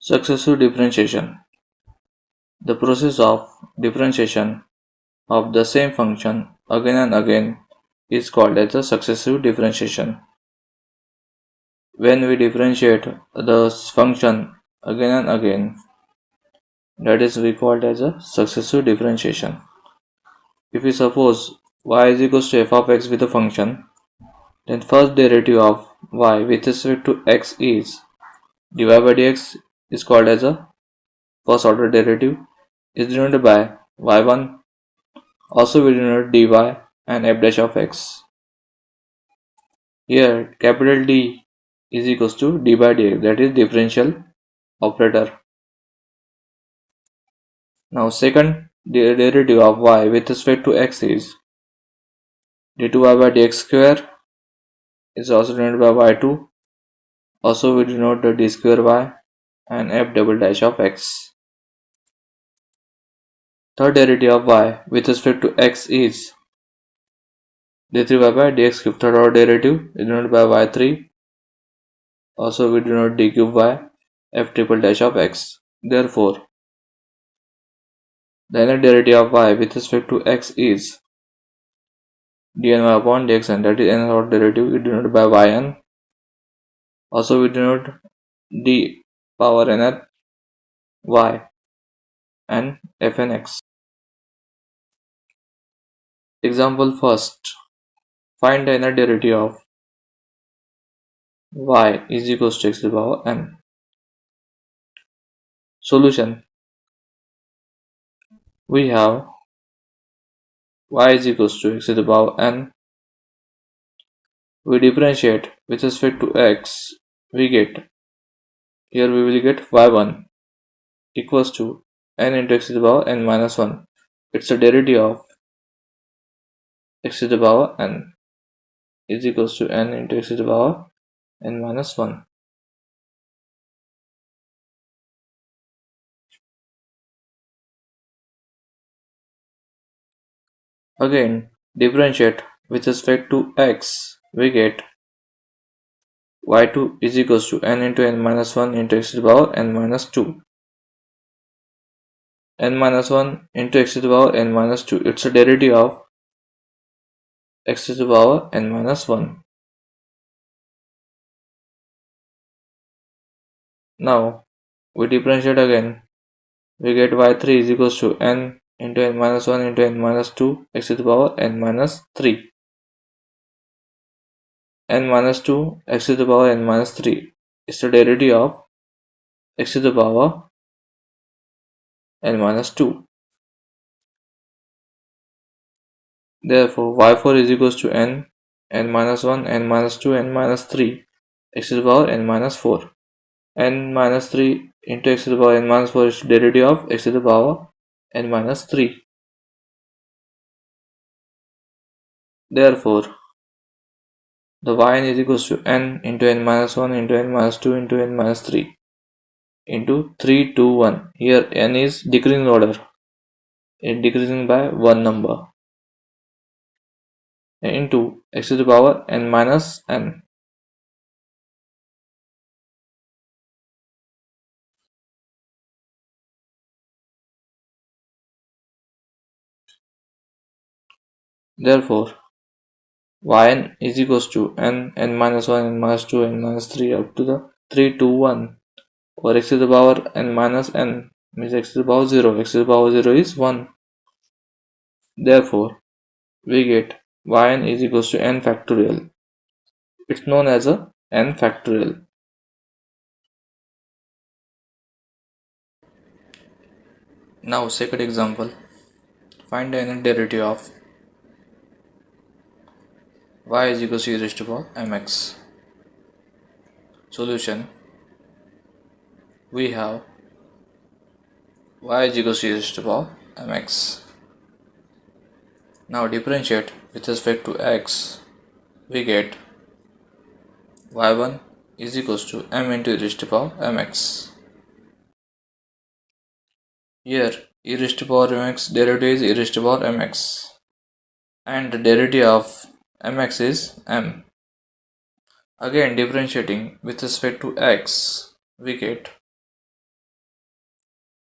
Successive differentiation. The process of differentiation of the same function again and again is called as a successive differentiation. When we differentiate the function again and again, that is we called as a successive differentiation. If we suppose y is equals to f of x with a function, then first derivative of y with respect to x is dy by dx is called as a first order derivative is denoted by y1. Also we denote dy and f dash of x. Here capital D is equals to d by dx, that is differential operator. Now second derivative of y with respect to x is d2y by dx square is also denoted by y2. Also we denote the d square y and f double dash of x. Third derivative of y with respect to x is d3y by dx cube. Third order derivative is denoted by y3. Also we denote d cube by f triple dash of x. Therefore, the inner derivative of y with respect to x is dny upon dx, and that is nth order derivative is denoted by yn. Also we denote d power nth y and fn x. Example first. Find the inner derivative of y is equals to x to the power n. Solution. We have y is equals to x to the power n. We differentiate with respect to x. We get, here we will get y1 equals to n into x to the power n minus 1. It's a derivative of x to the power n is equals to n into x to the power n minus 1. Again, differentiate with respect to x. We get y2 is equals to n into n minus 1 into x to the power n minus 2. N minus 1 into x to the power n minus 2. It's a derivative of x to the power n minus 1. Now we differentiate again. We get y3 is equals to n into n minus 1 into n minus 2 x to the power n minus 3. N minus 2 x to the power n minus 3 is the derivative of x to the power n minus 2. Therefore, y4 is equals to n minus 1, n minus 2, n minus 3 x to the power n minus 4. N minus 3 into x to the power n minus 4 is the derivative of x to the power n minus 3. Therefore, the yn is equals to n into n minus 1 into n minus 2 into n minus 3 into 3, 2, 1. Here n is decreasing order. It decreasing by one number. Into x to the power n minus n. Therefore, yn is equals to n minus 1, n minus 2, n minus 3 up to the 3, 2, 1, or x to the power n minus n means x to the power 0. X to the power 0 is 1. Therefore, we get yn is equals to n factorial. It's known as a n factorial. Now second example. Find the inner derivative of y is equals to e raised to power mx. Solution. We have y is equals to e raised to power mx. Now differentiate with respect to x. We get y1 is equals to m into e raised to power mx. Here e raised to power mx derivative is e raised to power mx, and the derivative of mx is m. Again differentiating with respect to x, we get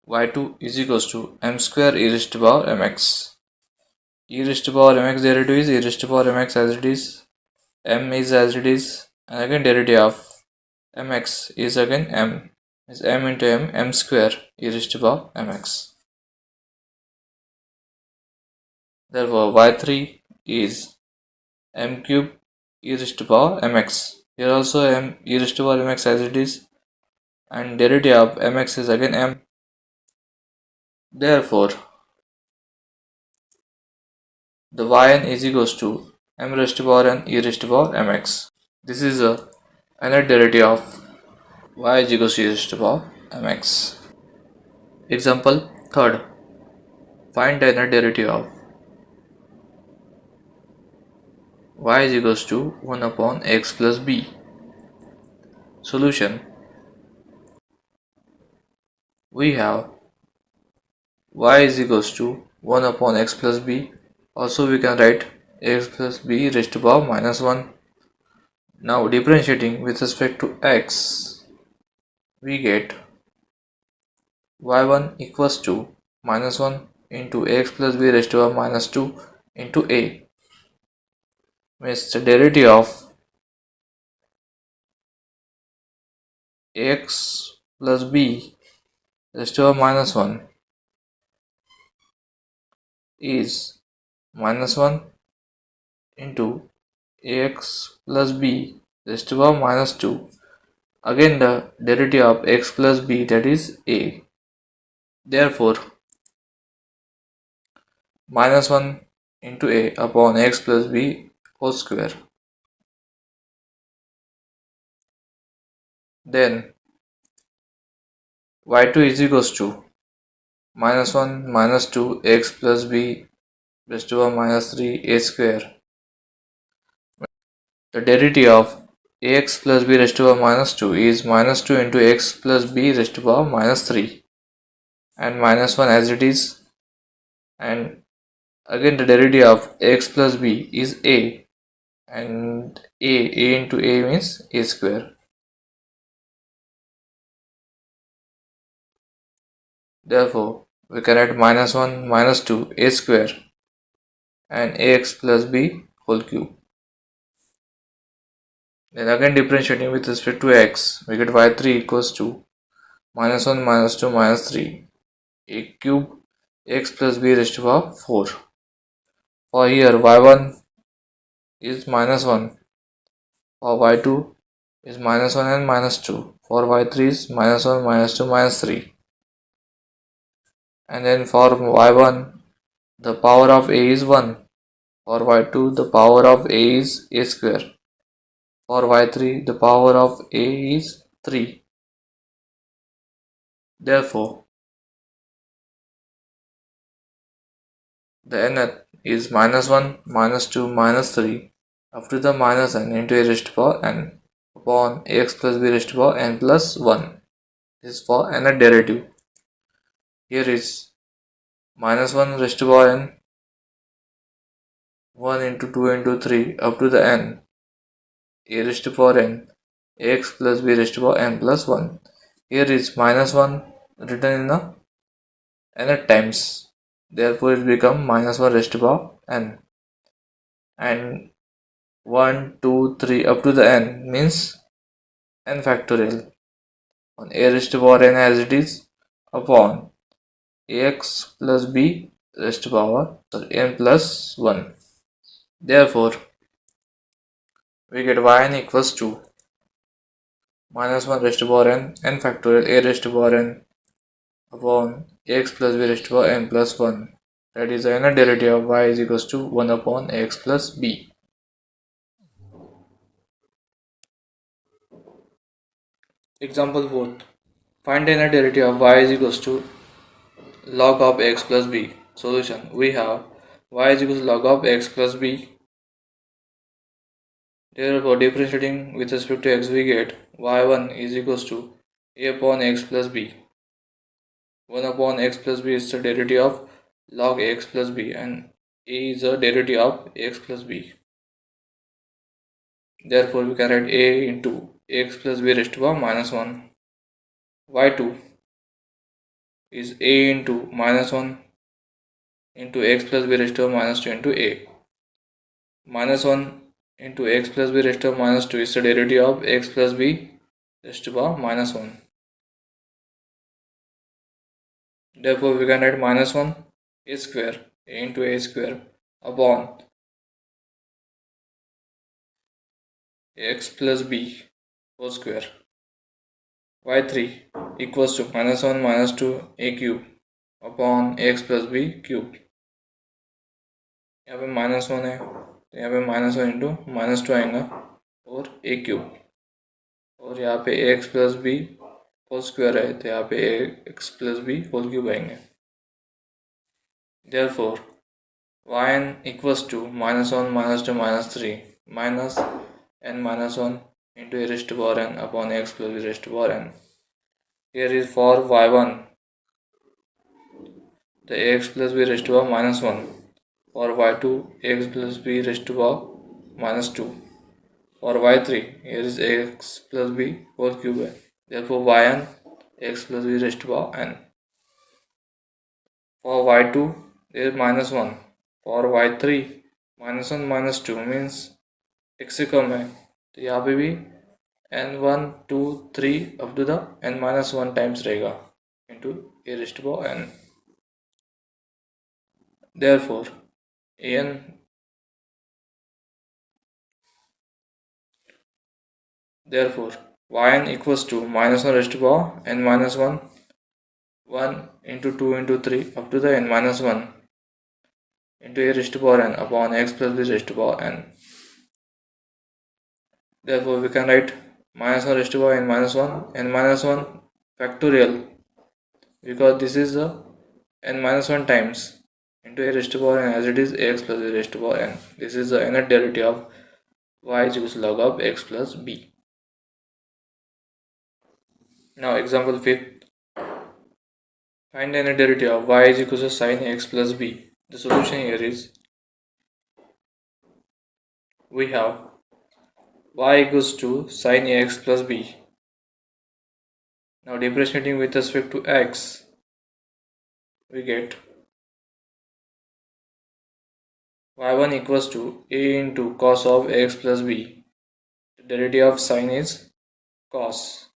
y2 is equals to m square e raised to power mx. E raised to power mx derivative is e raised to power mx as it is, m is as it is, and again derivative of mx is again m, is m into m square e raised to power mx. Therefore y3 is m cube e raised to power mx. Here also m e raised to power mx as it is, and derivative of mx is again m. Therefore the yn is equals to m raised to power n e raised to power mx. This is a another derivative of y is equals to e raised to power mx. Example third. Find the inner derivative of y is equals to 1 upon x plus b. Solution. We have y is equals to 1 upon x plus b. Also we can write x plus b raised to power minus 1. Now differentiating with respect to x, we get y1 equals to minus 1 into x plus b raised to power minus 2 into a, means the derivative of x plus b raised to power minus 1 is minus 1 into ax plus b raised to power minus 2. Again the derivative of x plus b, that is a. Therefore minus 1 into a upon x plus b whole square. Then y2 is equals to minus 1 minus 2 x plus b raised to power minus 3 a square. The derivative of ax plus b raised to power minus 2 is minus 2 into x plus b raised to power minus 3 and minus 1 as it is, and again the derivative of x plus b is a, and a into a means a square. Therefore we can write minus 1 minus 2 a square and ax plus b whole cube. Then again differentiating with respect to x, we get y3 equals to minus 1 minus 2 minus 3 a cube x plus b raised to power 4. For here y1 is minus 1, for y2 is minus 1 and minus 2, for y3 is minus 1 minus 2 minus 3, and then for y1 the power of a is 1, for y2 the power of a is a square, for y3 the power of a is 3. Therefore the nth is minus 1 minus 2 minus 3 up to the minus n into a raised to power n upon ax plus b raised to power n plus 1. This is for nth derivative. Here is minus 1 raised to power n, 1 into 2 into 3 up to the n a raised to power n ax plus b raised to power n plus 1. Here is minus 1 written in the nth times, therefore it become minus 1 raised to power n, and 1 2 3 up to the n means n factorial on a raised to power n as it is upon ax plus b raised to power n plus 1. Therefore we get yn equals to minus 1 raised to power n factorial a raised to power n upon ax plus b raised to power n plus 1. That is the inner derivative of y is equals to 1 upon ax plus b. Example 4. Find the inner derivative of y is equals to log of x plus b. Solution. We have y is equals to log of x plus b. Therefore differentiating with respect to x, we get y1 is equals to a upon x plus b. 1 upon x plus b is the derivative of log x plus b, and a is the derivative of x plus b. Therefore we can write a into x plus b raised to power minus 1. y2 is a into minus 1 into x plus b raised to power minus 2 into a. Minus 1 into x plus b raised to power minus 2 is the derivative of x plus b raised to power minus 1. Therefore, we can write minus 1 a square into a square upon x plus b whole square. y3 equals to minus 1 minus 2 a cube upon x plus b cube. यहाँ पे minus 1 है तो यहाँ पे minus 1 into minus 2 आएगा और ए cube, और यहाँ पे x plus b whole square है तो यहाँ पे x plus b whole cube आएंगे. Therefore, yn equals to minus 1 minus 2 minus 3 minus n minus 1 into a raised to power n upon x plus b raised to power n. Here is for y1 the x plus b raised to power minus 1, for y2 x plus b raised to power minus 2, for y3 here is x plus b whole cube है. Therefore yn x plus b raised to power n. For y2 there is minus 1, for y3 minus 1 minus 2 means x से कम है तो यहाँ पे भी n1 2 3 up to the n minus 1 times रहेगा into a raised to power n. Therefore yn equals to minus 1 raised to power n minus 1 1 into 2 into 3 up to the n minus 1 into a raised to power n upon x plus b raised to power n. Therefore we can write minus 1 raised to power n minus 1 factorial, because this is the n minus 1 times into a raised to power n as it is x plus b raised to power n. This is the nth derivative of y is equals to log of x plus b. Now example 5th. Find any derivative of y is equals to sin x plus b. The solution here is, we have y equals to sin ax plus b. Now differentiating with respect to x, we get y1 equals to a into cos of x plus b. The derivative of sin is cos,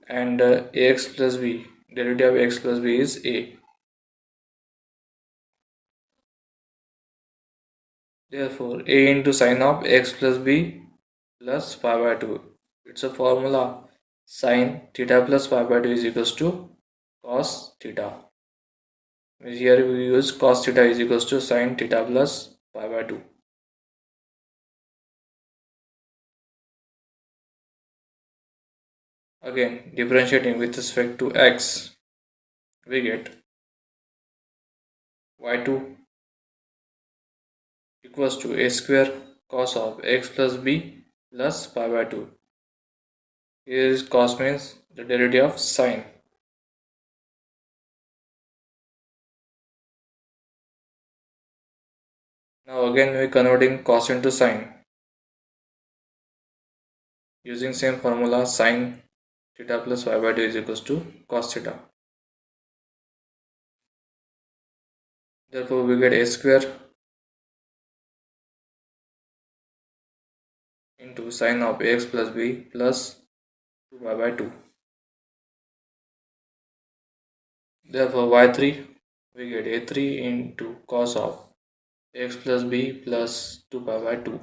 and ax plus b, derivative of x plus b is a. Therefore a into sin of x plus b plus pi by 2. It's a formula, sin theta plus pi by 2 is equals to cos theta. Here we use cos theta is equals to sin theta plus pi by 2. Again differentiating with respect to x, we get y2 equals to a square cos of x plus b plus pi by 2. Here is cos means the derivative of sin. Now again we are converting cos into sin using same formula, sin theta plus pi by 2 is equals to cos theta. Therefore we get a square into sin of x plus b plus 2 pi by 2. Therefore y3 we get a3 into cos of x plus b plus 2 pi by 2.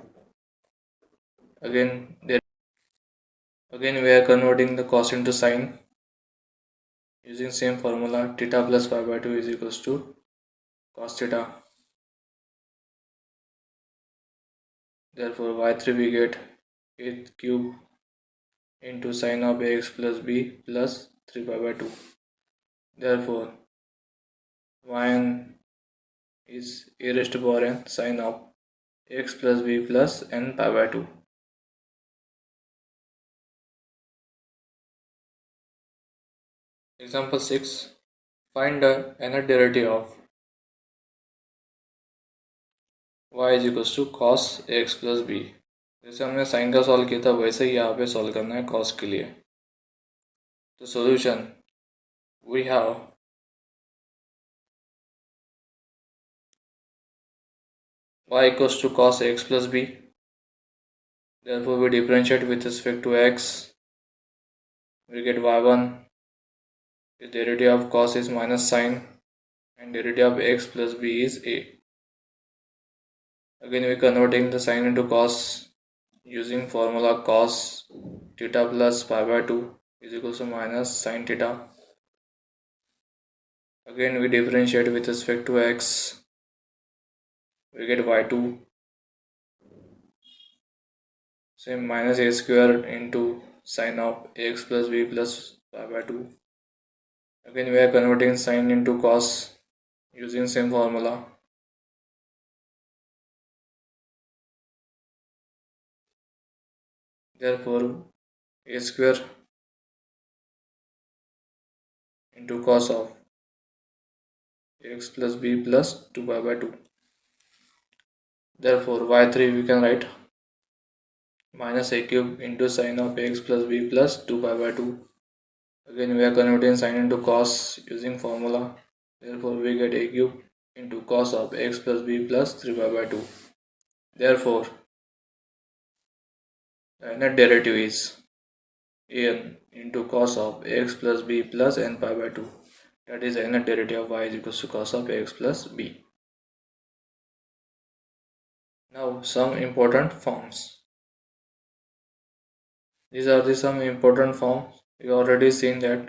Again we are converting the cos into sin using same formula, theta plus pi by 2 is equals to cos theta. Therefore y3 we get a cube into sin of x plus b plus 3 pi by 2. Therefore yn is a raised to power n sin of x plus b plus n pi by 2. Example 6. Find the nth derivative of y is equals to cos x plus b. जैसे हमने sign का solve किया था वैसे ही यहाँ पे solve करना है कॉस के लिए. तो solution we have y equals to cos x plus b. Therefore, we differentiate with respect to x. We get y1 is derivative of cos is minus sine, and derivative of x plus b is a. Again, we are converting the sine into cos using formula cos theta plus pi by 2 is equals to minus sine theta. Again, we differentiate with respect to x. We get y2 same minus a square into sine of ax plus b plus pi by 2. Again, we are converting sine into cos using same formula. Therefore, a square into cos of x plus b plus 2 pi by 2. Therefore, y3 we can write minus a cube into sine of x plus b plus 2 pi by 2. Again, we are converting sine into cos using formula. Therefore, we get a cube into cos of x plus b plus 3 pi by 2. Therefore, the net derivative is n into cos of x plus b plus n pi by 2. That is the net derivative of y is equals to cos of x plus b. Now, some important forms. These are the some important forms. We already seen that